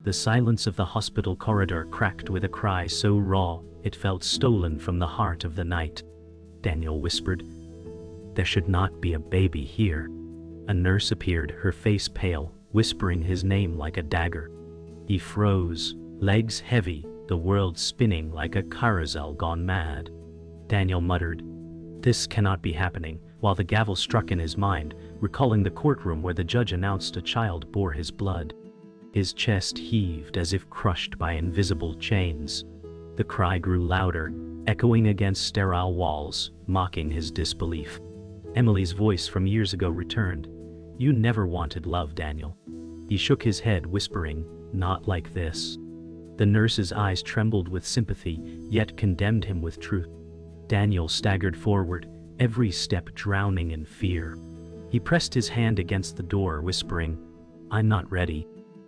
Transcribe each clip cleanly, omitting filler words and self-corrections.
The silence of the hospital corridor cracked with a cry so raw, it felt stolen from the heart of the night. Daniel whispered, "There should not be a baby here." A nurse appeared, her face pale, whispering his name like a dagger. He froze, legs heavy, the world spinning like a carousel gone mad. Daniel muttered, "This cannot be happening," while the gavel struck in his mind, recalling the courtroom where the judge announced a child bore his blood. His chest heaved as if crushed by invisible chains. The cry grew louder, echoing against sterile walls, mocking his disbelief. Emily's voice from years ago returned. "You never wanted love, Daniel." He shook his head, whispering, "Not like this." The nurse's eyes trembled with sympathy, yet condemned him with truth. Daniel staggered forward, every step drowning in fear. He pressed his hand against the door, whispering, "I'm not ready."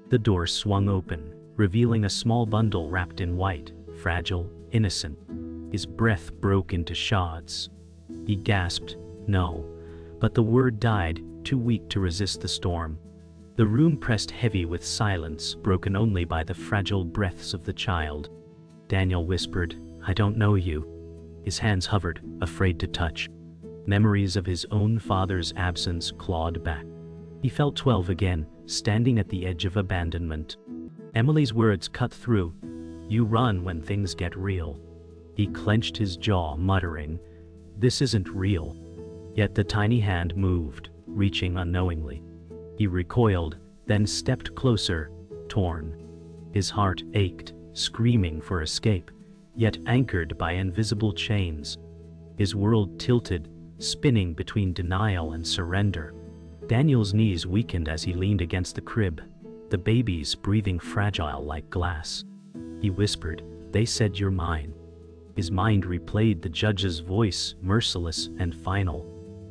The door swung open, revealing a small bundle wrapped in white, fragile, innocent. His breath broke into shards. He gasped, "No," but the word died, too weak to resist the storm. The room pressed heavy with silence, broken only by the fragile breaths of the child. Daniel whispered, "I don't know you." His hands hovered, afraid to touch. Memories of his own father's absence clawed back. He felt 12 again, standing at the edge of abandonment. Emily's words cut through. "You run when things get real." He clenched his jaw, muttering, "This isn't real." Yet the tiny hand moved, reaching unknowingly. He recoiled, then stepped closer, torn. His heart ached, screaming for escape, yet anchored by invisible chains. His world tilted, spinning between denial and surrender. Daniel's knees weakened as he leaned against the crib, the baby's breathing fragile like glass. He whispered, "They said you're mine." His mind replayed the judge's voice, merciless and final.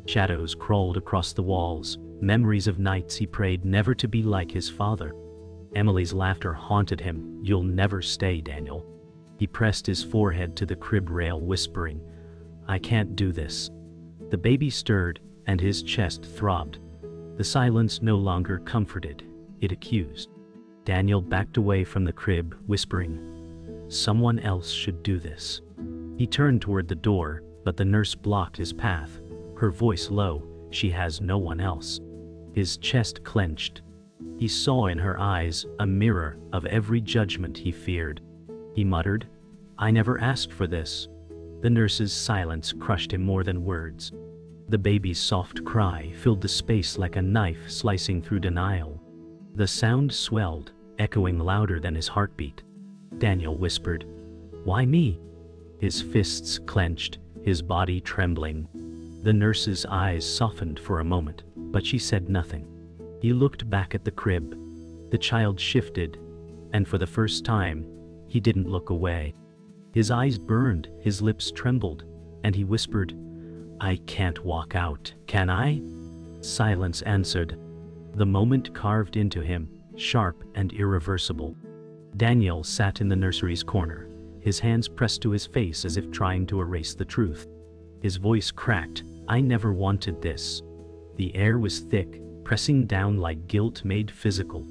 Shadows crawled across the walls, memories of nights he prayed never to be like his father. Emily's laughter haunted him. "You'll never stay, Daniel." He pressed his forehead to the crib rail, whispering, "I can't do this." The baby stirred, and his chest throbbed. The silence no longer comforted, it accused. Daniel backed away from the crib, whispering, "Someone else should do this." He turned toward the door, but the nurse blocked his path, her voice low, "She has no one else." His chest clenched. He saw in her eyes a mirror of every judgment he feared. He muttered, "I never asked for this." The nurse's silence crushed him more than words. The baby's soft cry filled the space like a knife slicing through denial. The sound swelled, echoing louder than his heartbeat. Daniel whispered, "Why me?" His fists clenched, his body trembling. The nurse's eyes softened for a moment, but she said nothing. He looked back at the crib. The child shifted, and for the first time, he didn't look away. His eyes burned, his lips trembled, and he whispered, "I can't walk out, can I?" Silence answered. The moment carved into him, sharp and irreversible. Daniel sat in the nursery's corner, his hands pressed to his face as if trying to erase the truth. His voice cracked, "I never wanted this." The air was thick, pressing down like guilt made physical.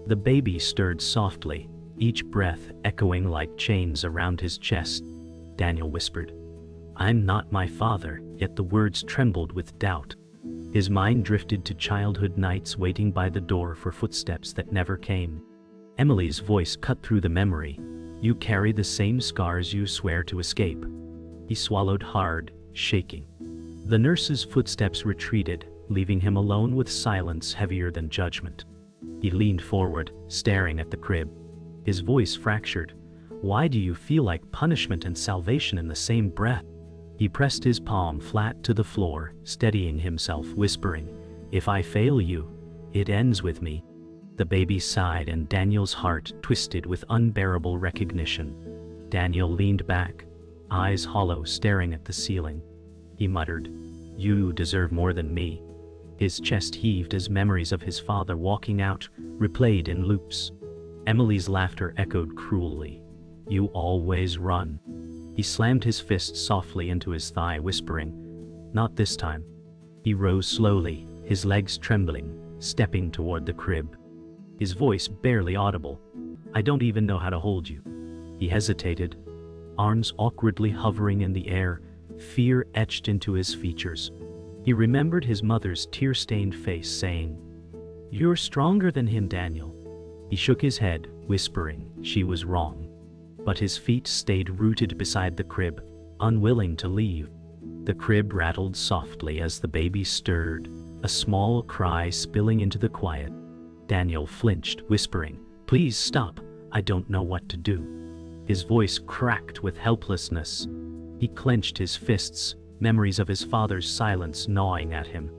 The baby stirred softly, each breath echoing like chains around his chest. Daniel whispered, "I'm not my father," yet the words trembled with doubt. His mind drifted to childhood nights waiting by the door for footsteps that never came. Emily's voice cut through the memory, "You carry the same scars you swear to escape." He swallowed hard, shaking. The nurse's footsteps retreated, leaving him alone with silence heavier than judgment. He leaned forward, staring at the crib. His voice fractured. "Why do you feel like punishment and salvation in the same breath?" He pressed his palm flat to the floor, steadying himself, whispering, "If I fail you, it ends with me." The baby sighed and Daniel's heart twisted with unbearable recognition. Daniel leaned back, eyes hollow, staring at the ceiling. He muttered, "You deserve more than me." His chest heaved as memories of his father walking out replayed in loops. Emily's laughter echoed cruelly. "You always run." He slammed his fist softly into his thigh, whispering, "Not this time." He rose slowly, his legs trembling, stepping toward the crib. His voice barely audible, I don't even know how to hold you. He hesitated, arms awkwardly hovering in the air, fear etched into his features. He remembered his mother's tear-stained face saying, "You're stronger than him, Daniel." He shook his head, whispering she was wrong. But his feet stayed rooted beside the crib, unwilling to leave. The crib rattled softly as the baby stirred, a small cry spilling into the quiet. Daniel flinched, whispering, "Please stop, I don't know what to do." His voice cracked with helplessness. He clenched his fists, memories of his father's silence gnawing at him.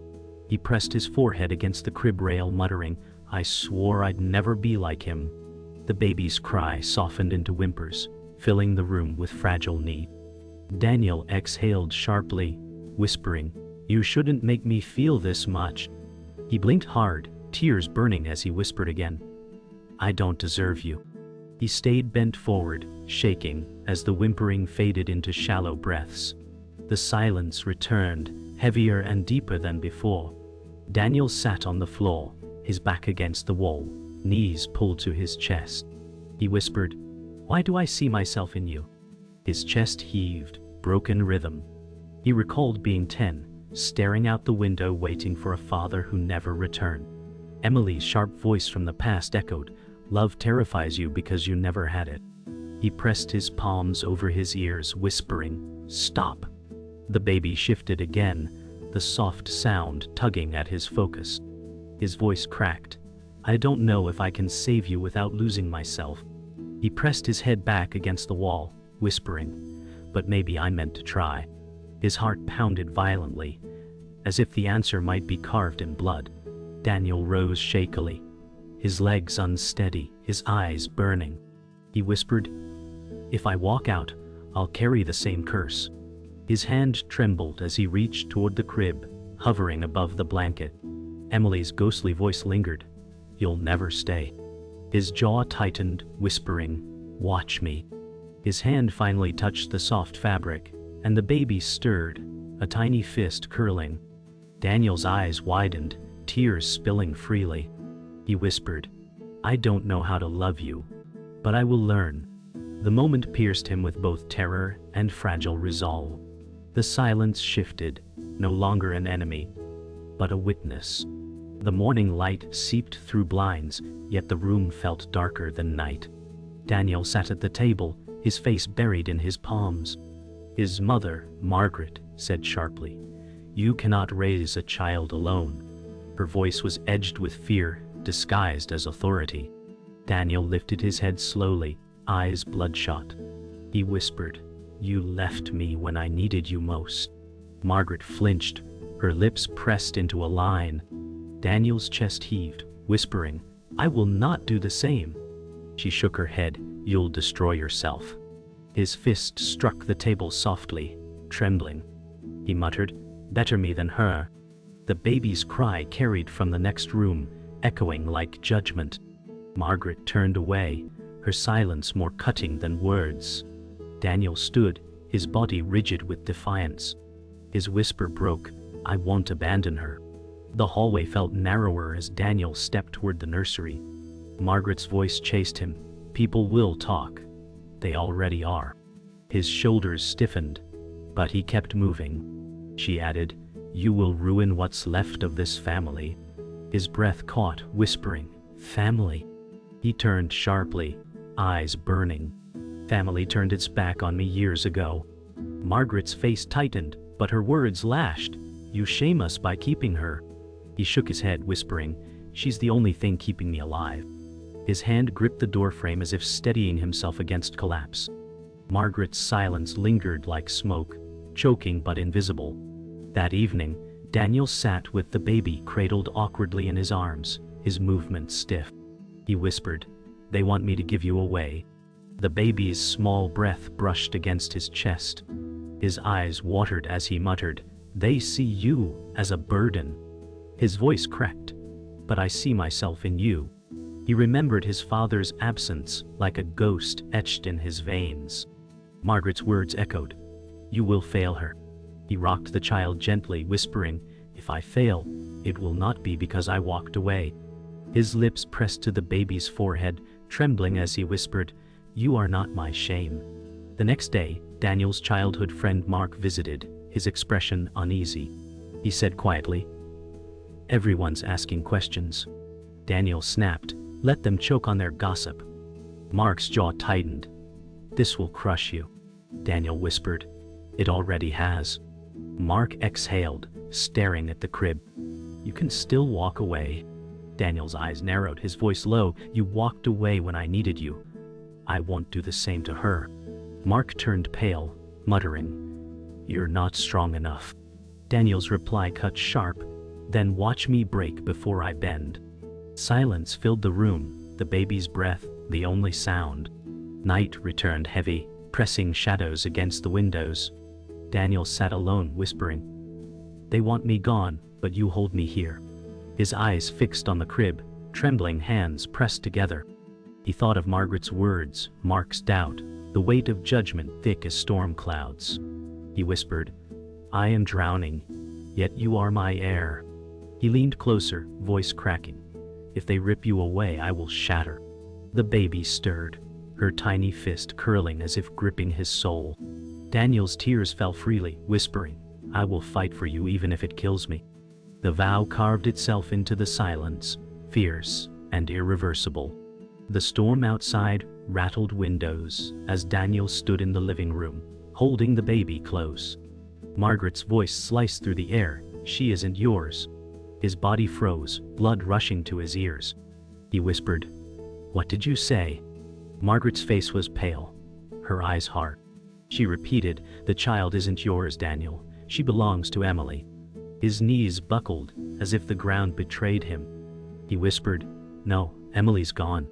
He pressed his forehead against the crib rail, muttering, "I swore I'd never be like him." The baby's cry softened into whimpers, filling the room with fragile need. Daniel exhaled sharply, whispering, "You shouldn't make me feel this much." He blinked hard, tears burning as he whispered again, "I don't deserve you." He stayed bent forward, shaking, as the whimpering faded into shallow breaths. The silence returned, heavier and deeper than before. Daniel sat on the floor, his back against the wall, knees pulled to his chest. He whispered, "Why do I see myself in you?" His chest heaved, broken rhythm. He recalled being 10, staring out the window waiting for a father who never returned. Emily's sharp voice from the past echoed, "Love terrifies you because you never had it." He pressed his palms over his ears, whispering, "Stop." The baby shifted again, the soft sound tugging at his focus. His voice cracked, "I don't know if I can save you without losing myself." He pressed his head back against the wall, whispering, "But maybe I meant to try." His heart pounded violently, as if the answer might be carved in blood. Daniel rose shakily, his legs unsteady, his eyes burning. He whispered, "If I walk out, I'll carry the same curse." His hand trembled as he reached toward the crib, hovering above the blanket. Emily's ghostly voice lingered, "You'll never stay." His jaw tightened, whispering, "Watch me." His hand finally touched the soft fabric, and the baby stirred, a tiny fist curling. Daniel's eyes widened, tears spilling freely. He whispered, "I don't know how to love you, but I will learn." The moment pierced him with both terror and fragile resolve. The silence shifted, no longer an enemy, but a witness. The morning light seeped through blinds, yet the room felt darker than night. Daniel sat at the table, his face buried in his palms. His mother, Margaret, said sharply, "You cannot raise a child alone." Her voice was edged with fear, disguised as authority. Daniel lifted his head slowly, eyes bloodshot. He whispered, "You left me when I needed you most." Margaret flinched, her lips pressed into a line. Daniel's chest heaved, whispering, "I will not do the same." She shook her head, "You'll destroy yourself." His fist struck the table softly, trembling. He muttered, "Better me than her." The baby's cry carried from the next room, echoing like judgment. Margaret turned away, her silence more cutting than words. Daniel stood, his body rigid with defiance. His whisper broke, "I won't abandon her." The hallway felt narrower as Daniel stepped toward the nursery. Margaret's voice chased him, "People will talk. They already are." His shoulders stiffened, but he kept moving. She added, "You will ruin what's left of this family." His breath caught, whispering, "Family." He turned sharply, eyes burning. "Family turned its back on me years ago." Margaret's face tightened, but her words lashed, "You shame us by keeping her." He shook his head, whispering, "She's the only thing keeping me alive." His hand gripped the doorframe as if steadying himself against collapse. Margaret's silence lingered like smoke, choking but invisible. That evening, Daniel sat with the baby cradled awkwardly in his arms, his movements stiff. He whispered, "They want me to give you away." The baby's small breath brushed against his chest. His eyes watered as he muttered, "They see you as a burden." His voice cracked, "But I see myself in you." He remembered his father's absence like a ghost etched in his veins. Margaret's words echoed, "You will fail her." He rocked the child gently, whispering, "If I fail, it will not be because I walked away." His lips pressed to the baby's forehead, trembling as he whispered, "You are not my shame." The next day, Daniel's childhood friend Mark visited, his expression uneasy. He said quietly, "Everyone's asking questions." Daniel snapped, "Let them choke on their gossip." Mark's jaw tightened. "This will crush you," Daniel whispered. "It already has." Mark exhaled, staring at the crib. "You can still walk away." Daniel's eyes narrowed, his voice low. "You walked away when I needed you. I won't do the same to her." Mark turned pale, muttering, "You're not strong enough." Daniel's reply cut sharp, "Then watch me break before I bend." Silence filled the room, the baby's breath, the only sound. Night returned heavy, pressing shadows against the windows. Daniel sat alone, whispering, "They want me gone, but you hold me here." His eyes fixed on the crib, trembling hands pressed together. He thought of Margaret's words, Mark's doubt, the weight of judgment thick as storm clouds. He whispered, "I am drowning, yet you are my heir." He leaned closer, voice cracking, "If they rip you away, I will shatter." The baby stirred, her tiny fist curling as if gripping his soul. Daniel's tears fell freely, whispering, "I will fight for you even if it kills me." The vow carved itself into the silence, fierce and irreversible. The storm outside rattled windows as Daniel stood in the living room, holding the baby close. Margaret's voice sliced through the air, "She isn't yours." His body froze, blood rushing to his ears. He whispered, "What did you say?" Margaret's face was pale, her eyes hard. She repeated, "The child isn't yours, Daniel. She belongs to Emily." His knees buckled, as if the ground betrayed him. He whispered, "No, Emily's gone."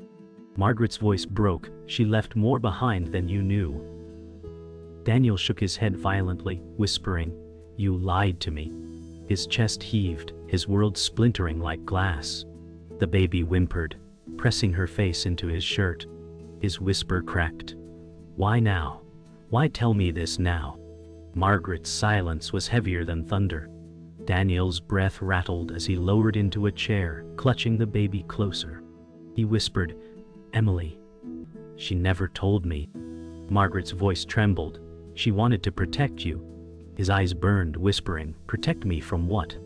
Margaret's voice broke, "She left more behind than you knew." Daniel shook his head violently, whispering, "You lied to me." His chest heaved, his world splintering like glass. The baby whimpered, pressing her face into his shirt. His whisper cracked, "Why now? Why tell me this now?" Margaret's silence was heavier than thunder. Daniel's breath rattled as he lowered into a chair, clutching the baby closer. He whispered, "Emily. She never told me." Margaret's voice trembled. "She wanted to protect you." His eyes burned, whispering, "Protect me from what?"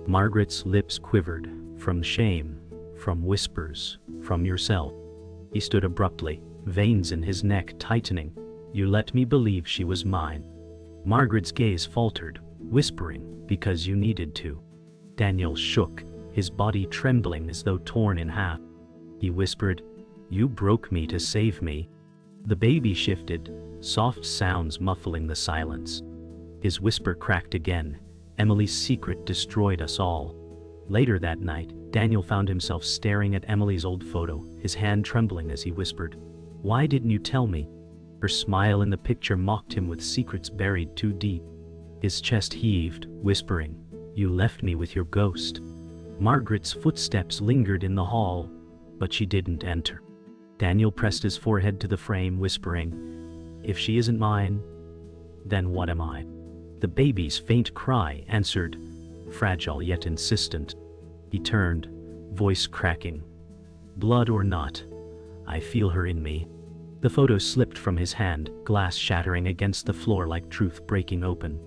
Margaret's lips quivered, "From shame, from whispers, from yourself." He stood abruptly, veins in his neck tightening. "You let me believe she was mine." Margaret's gaze faltered, whispering, "Because you needed to." Daniel shook, his body trembling as though torn in half. He whispered, "You broke me to save me." The baby shifted, soft sounds muffling the silence. His whisper cracked again, "Emily's secret destroyed us all." Later that night, Daniel found himself staring at Emily's old photo, his hand trembling as he whispered, "Why didn't you tell me?" Her smile in the picture mocked him with secrets buried too deep. His chest heaved, whispering, "You left me with your ghost." Margaret's footsteps lingered in the hall, but she didn't enter. Daniel pressed his forehead to the frame, whispering, "If she isn't mine, then what am I?" The baby's faint cry answered, fragile yet insistent. He turned, voice cracking, "Blood or not, I feel her in me." The photo slipped from his hand, glass shattering against the floor like truth breaking open.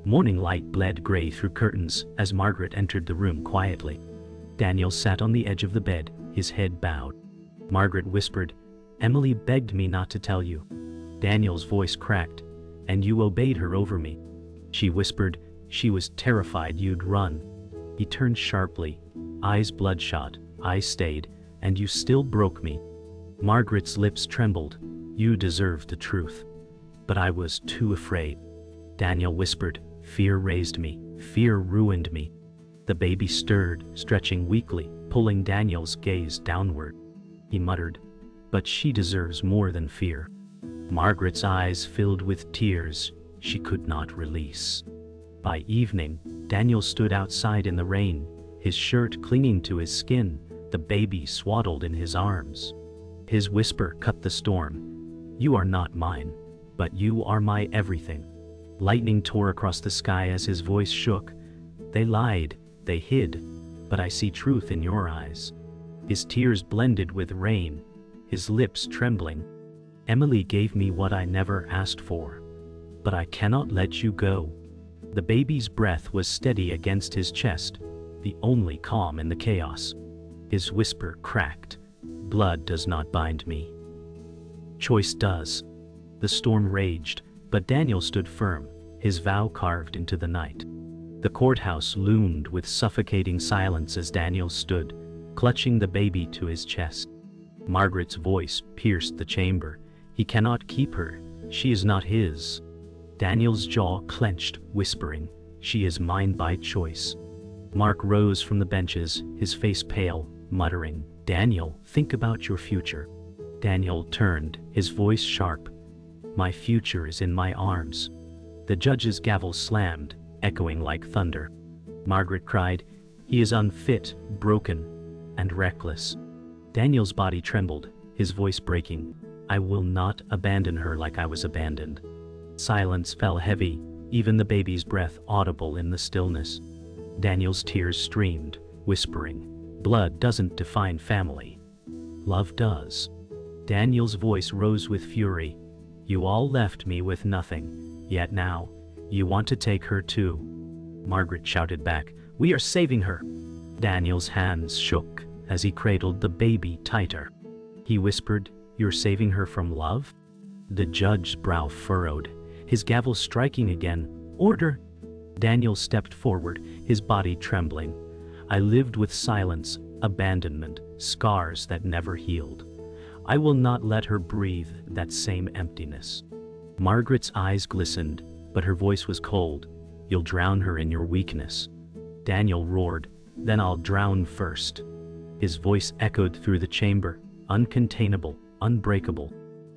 Morning light bled gray through curtains as Margaret entered the room quietly. Daniel sat on the edge of the bed, his head bowed. Margaret whispered, "Emily begged me not to tell you." Daniel's voice cracked, "And you obeyed her over me." She whispered, "She was terrified you'd run." He turned sharply, eyes bloodshot. "I stayed, and you still broke me." Margaret's lips trembled. "You deserved the truth. But I was too afraid." Daniel whispered, "Fear raised me. Fear ruined me." The baby stirred, stretching weakly, pulling Daniel's gaze downward. He muttered, "But she deserves more than fear." Margaret's eyes filled with tears she could not release. By evening, Daniel stood outside in the rain, his shirt clinging to his skin, the baby swaddled in his arms. His whisper cut the storm, "You are not mine, but you are my everything." Lightning tore across the sky as his voice shook. "They lied, they hid, but I see truth in your eyes." His tears blended with rain, his lips trembling. Emily gave me what I never asked for. But I cannot let you go. The baby's breath was steady against his chest, the only calm in the chaos. His whisper cracked. Blood does not bind me. Choice does. The storm raged, but Daniel stood firm, his vow carved into the night. The courthouse loomed with suffocating silence as Daniel stood, clutching the baby to his chest. Margaret's voice pierced the chamber. He cannot keep her. She is not his. Daniel's jaw clenched, whispering, "She is mine by choice." Mark rose from the benches, his face pale, muttering, "Daniel, think about your future." Daniel turned, his voice sharp. "My future is in my arms." The judge's gavel slammed, echoing like thunder. Margaret cried, "He is unfit, broken, and reckless." Daniel's body trembled, his voice breaking. "I will not abandon her like I was abandoned." Silence fell heavy, even the baby's breath audible in the stillness. Daniel's tears streamed, whispering, "Blood doesn't define family. Love does." Daniel's voice rose with fury. "You all left me with nothing, yet now, you want to take her too." Margaret shouted back, "We are saving her." Daniel's hands shook as he cradled the baby tighter. He whispered, "You're saving her from love?" The judge's brow furrowed, his gavel striking again. "Order!" Daniel stepped forward, his body trembling. "I lived with silence, abandonment, scars that never healed. I will not let her breathe that same emptiness." Margaret's eyes glistened, but her voice was cold. "You'll drown her in your weakness." Daniel roared, "Then I'll drown first." His voice echoed through the chamber, uncontainable, unbreakable.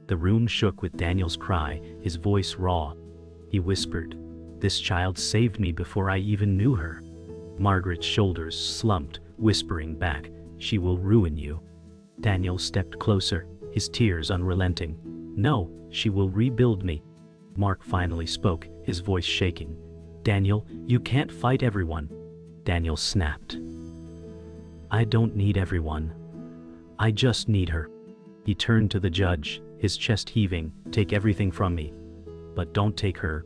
The room shook with Daniel's cry, his voice raw. He whispered, "This child saved me before I even knew her." Margaret's shoulders slumped, whispering back, "She will ruin you." Daniel stepped closer, his tears unrelenting. "No, she will rebuild me." Mark finally spoke, his voice shaking. "Daniel, you can't fight everyone." Daniel snapped. "I don't need everyone. I just need her." He turned to the judge, his chest heaving, "Take everything from me, but don't take her."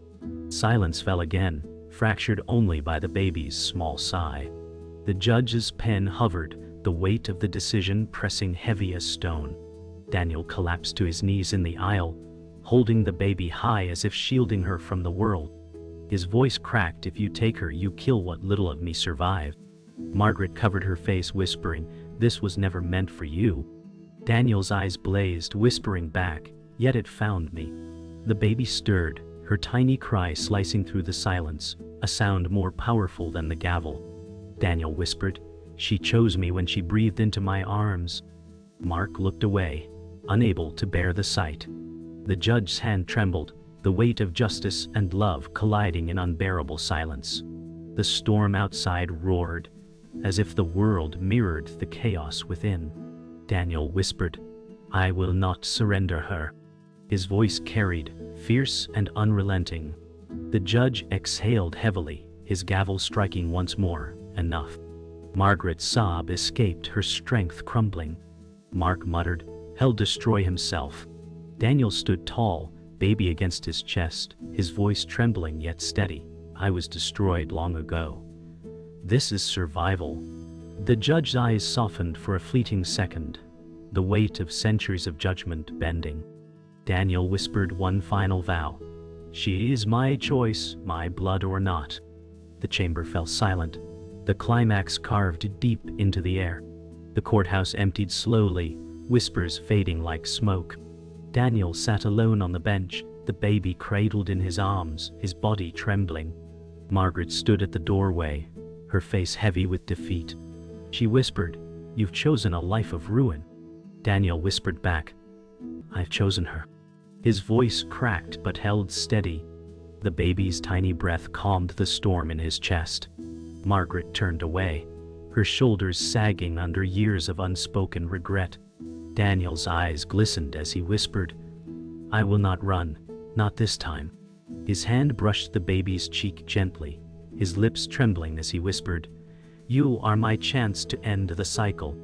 Silence fell again, fractured only by the baby's small sigh. The judge's pen hovered, the weight of the decision pressing heavy as stone. Daniel collapsed to his knees in the aisle, holding the baby high as if shielding her from the world. His voice cracked, "If you take her, you kill what little of me survived." Margaret covered her face, whispering, "This was never meant for you." Daniel's eyes blazed, whispering back, "Yet it found me." The baby stirred, her tiny cry slicing through the silence, a sound more powerful than the gavel. Daniel whispered, "She chose me when she breathed into my arms." Mark looked away, unable to bear the sight. The judge's hand trembled, the weight of justice and love colliding in unbearable silence. The storm outside roared, as if the world mirrored the chaos within. Daniel whispered, "I will not surrender her." His voice carried, fierce and unrelenting. The judge exhaled heavily, his gavel striking once more. Enough. Margaret's sob escaped, her strength crumbling. Mark muttered, "He'll destroy himself." Daniel stood tall, baby against his chest, his voice trembling yet steady. "I was destroyed long ago. This is survival." The judge's eyes softened for a fleeting second, the weight of centuries of judgment bending. Daniel whispered one final vow. "She is my choice, my blood or not." The chamber fell silent, the climax carved deep into the air. The courthouse emptied slowly, whispers fading like smoke. Daniel sat alone on the bench, the baby cradled in his arms, his body trembling. Margaret stood at the doorway, her face heavy with defeat. She whispered, "You've chosen a life of ruin." Daniel whispered back, "I've chosen her." His voice cracked but held steady. The baby's tiny breath calmed the storm in his chest. Margaret turned away, her shoulders sagging under years of unspoken regret. Daniel's eyes glistened as he whispered, "I will not run, not this time." His hand brushed the baby's cheek gently, his lips trembling as he whispered, "You are my chance to end the cycle."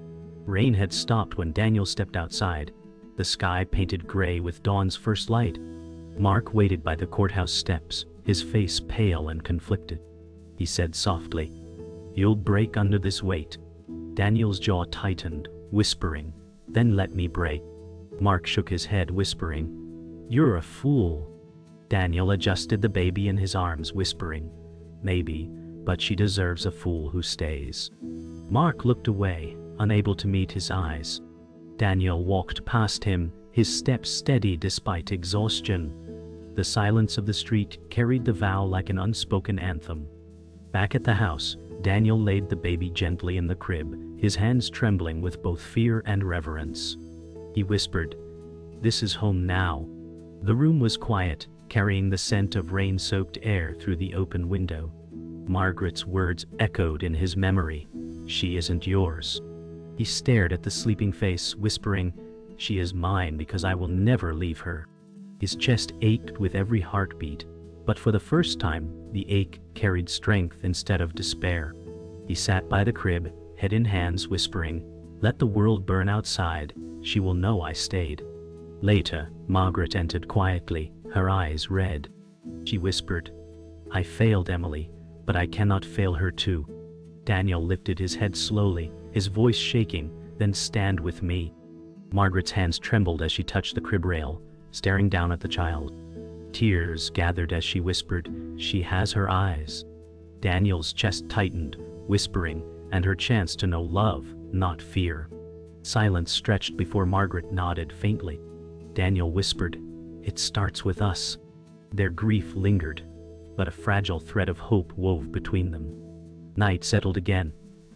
Rain had stopped when Daniel stepped outside, the sky painted gray with dawn's first light. Mark waited by the courthouse steps, his face pale and conflicted. He said softly, "You'll break under this weight." Daniel's jaw tightened, whispering, "Then let me break." Mark shook his head, whispering, "You're a fool." Daniel adjusted the baby in his arms, whispering, "Maybe, but she deserves a fool who stays." Mark looked away, unable to meet his eyes. Daniel walked past him, his steps steady despite exhaustion. The silence of the street carried the vow like an unspoken anthem. Back at the house, Daniel laid the baby gently in the crib, his hands trembling with both fear and reverence. He whispered, "This is home now." The room was quiet, carrying the scent of rain-soaked air through the open window. Margaret's words echoed in his memory, "She isn't yours." He stared at the sleeping face, whispering, "She is mine because I will never leave her." His chest ached with every heartbeat, but for the first time, the ache carried strength instead of despair. He sat by the crib, head in hands, whispering, "Let the world burn outside, she will know I stayed." Later, Margaret entered quietly, her eyes red. She whispered, "I failed Emily, but I cannot fail her too." Daniel lifted his head slowly, his voice shaking, "Then stand with me." Margaret's hands trembled as she touched the crib rail, staring down at the child. Tears gathered as she whispered, "She has her eyes." Daniel's chest tightened, whispering, "And her chance to know love, not fear." Silence stretched before Margaret nodded faintly. Daniel whispered, "It starts with us." Their grief lingered, but a fragile thread of hope wove between them. Night settled again,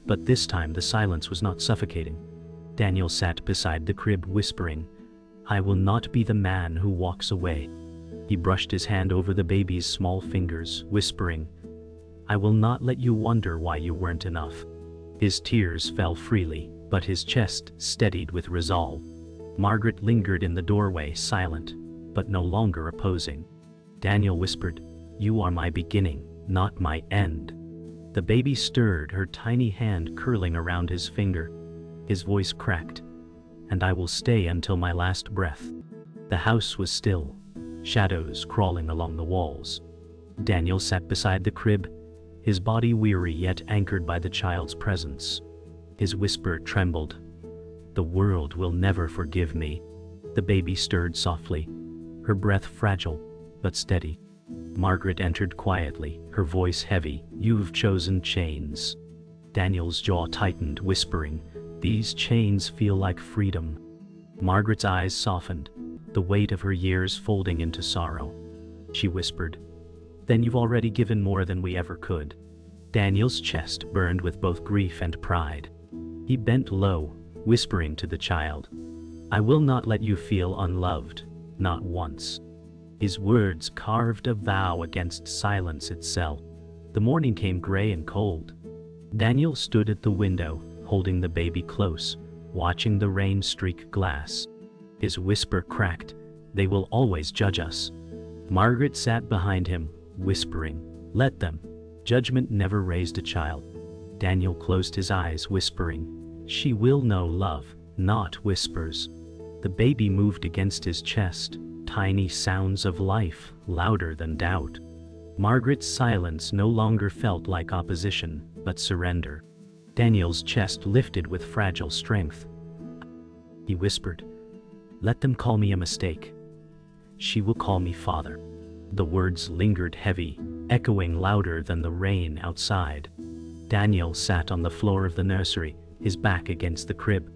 but this time the silence was not suffocating. Daniel sat beside the crib, whispering, "I will not be the man who walks away." He brushed his hand over the baby's small fingers, whispering, "I will not let you wonder why you weren't enough." His tears fell freely, but his chest steadied with resolve. Margaret lingered in the doorway, silent, but no longer opposing. Daniel whispered, "You are my beginning, not my end." The baby stirred, her tiny hand curling around his finger. His voice cracked, "And I will stay until my last breath." The house was still, shadows crawling along the walls. Daniel sat beside the crib, his body weary yet anchored by the child's presence. His whisper trembled, "The world will never forgive me." The baby stirred softly, her breath fragile but steady. Margaret entered quietly, her voice heavy, "You've chosen chains." Daniel's jaw tightened, whispering, "These chains feel like freedom." Margaret's eyes softened, the weight of her years folding into sorrow. She whispered, "Then you've already given more than we ever could." Daniel's chest burned with both grief and pride. He bent low, whispering to the child, "I will not let you feel unloved, not once." His words carved a vow against silence itself. The morning came gray and cold. Daniel stood at the window, holding the baby close, watching the rain streak glass. His whisper cracked, "They will always judge us." Margaret sat behind him, whispering, "Let them. Judgment never raised a child." Daniel closed his eyes, whispering, "She will know love, not whispers." The baby moved against his chest, tiny sounds of life, louder than doubt. Margaret's silence no longer felt like opposition, but surrender. Daniel's chest lifted with fragile strength. He whispered, "Let them call me a mistake. She will call me father." The words lingered heavy, echoing louder than the rain outside. Daniel sat on the floor of the nursery, his back against the crib.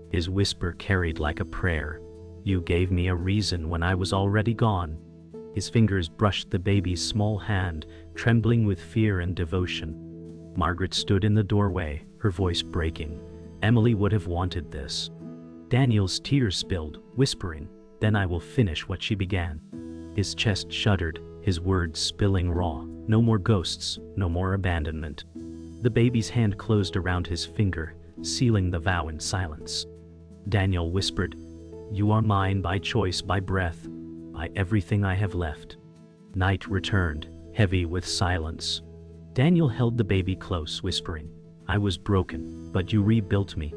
His whisper carried like a prayer, "You gave me a reason when I was already gone." His fingers brushed the baby's small hand, trembling with fear and devotion. Margaret stood in the doorway, her voice breaking. Emily would have wanted this. Daniel's tears spilled, whispering, "Then I will finish what she began." His chest shuddered, his words spilling raw. No more ghosts, no more abandonment. The baby's hand closed around his finger, sealing the vow in silence. Daniel whispered, "You are mine by choice, by breath, by everything I have left." Night returned, heavy with silence. Daniel held the baby close, whispering, "I was broken, but you rebuilt me."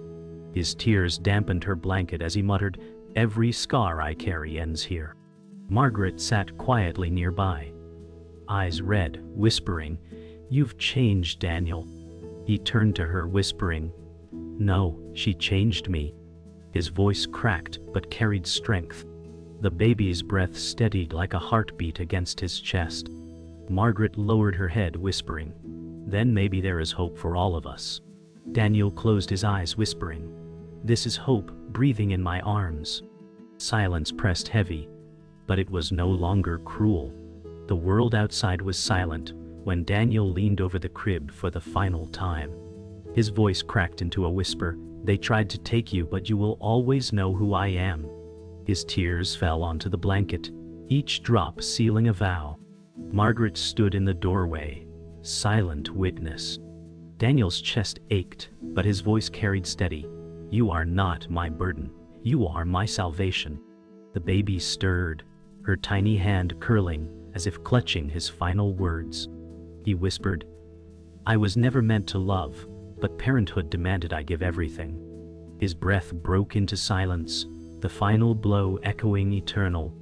His tears dampened her blanket as he muttered, Every scar I carry ends here. Margaret sat quietly nearby, eyes red, whispering, "You've changed, Daniel." He turned to her, whispering, "No, she changed me." His voice cracked but carried strength. The baby's breath steadied like a heartbeat against his chest. Margaret lowered her head, whispering, "Then maybe there is hope for all of us." Daniel closed his eyes, whispering, "This is hope breathing in my arms." Silence pressed heavy, but it was no longer cruel. The world outside was silent when Daniel leaned over the crib for the final time. His voice cracked into a whisper, "They tried to take you, but you will always know who I am." His tears fell onto the blanket, each drop sealing a vow. Margaret stood in the doorway, silent witness. Daniel's chest ached, but his voice carried steady, "You are not my burden. You are my salvation." The baby stirred, her tiny hand curling as if clutching his final words. He whispered, "I was never meant to love, but Parenthood demanded I give everything." His breath broke into silence, the final blow echoing eternal.